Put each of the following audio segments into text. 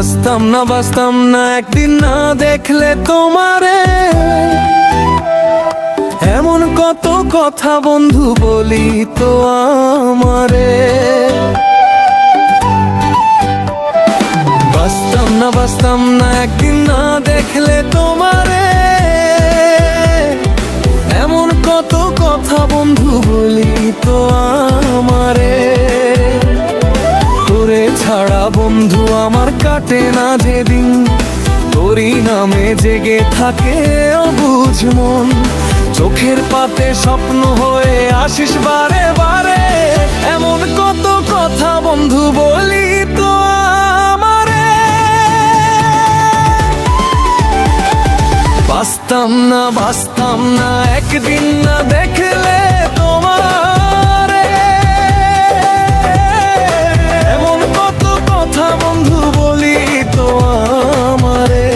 বাঁচতাম না একদিন না দেখলে তোমারে। এমন কত কথা বন্ধু বলি তো আমারে। বাঁচতাম না একদিন না দেখলে তোমারে। এমন কত কথা বন্ধু বলি তো আমারে। তোরে ছাড়া বন্ধু আমার কাটে না যেদিন, তোরই নামে জেগে থাকে অবুঝ মন। চোখের পাতে স্বপ্ন হয়ে আসিস বারে বারে। এমন কত কথা বন্ধু বলি তো আমারে। বাঁচতাম না একদিন না দেখলে তোমারে। এমন কত কথা বন্ধু বলি তো আমারে।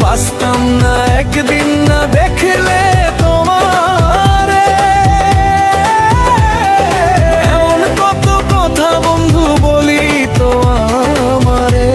বাঁচতাম না একদিন না দেখলে তোমারে। এমন কত কথা বন্ধু বলি তো আমারে।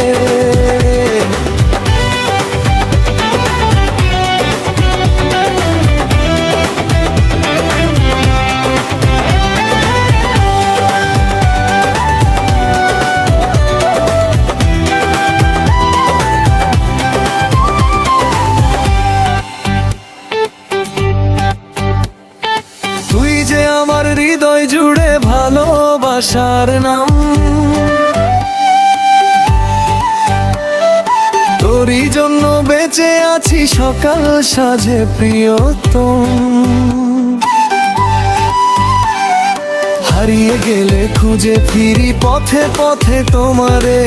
আমার হৃদয় জুড়ে ভালোবাসার নাম, তোরই জন্য বেঁচে আছি সকাল সাজে প্রিয়তম। হারিয়ে গেলে খুঁজে ফিরি পথে পথে তোমারে।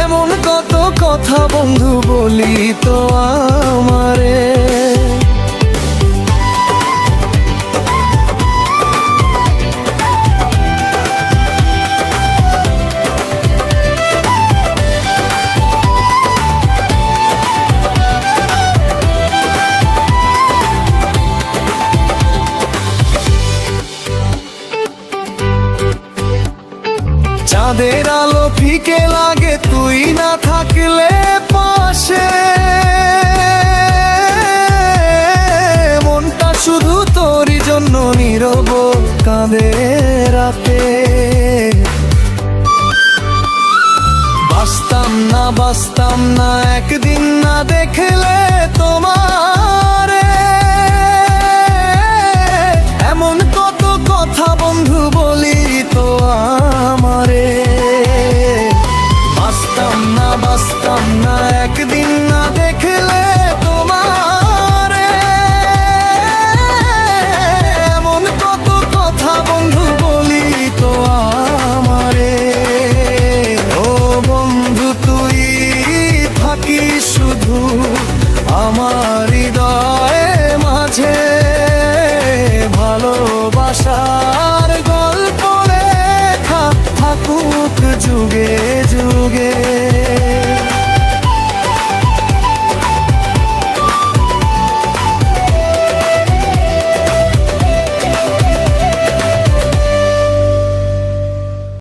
এমন কত কথা বন্ধু বলি তো আমারে। চাঁদের আলো ফিকে লাগে তুই না থাকলে পাশে। মনটা শুধু তোরই জন্য নীরব কাঁদে রাতে। বাঁচতাম না একদিন না দেখলে তোমারে। এমন কত কথা বন্ধু বলি তো আমারে। বাঁচতাম না একদিন না দেখলে তোমারে। এমন কত কথা বন্ধু বলি তো আমারে। ও বন্ধু তুই থাকিস শুধু আমার হৃদয়ে মাঝে। ভালোবাসার গল্প লেখা থাকুক যুগে যুগে।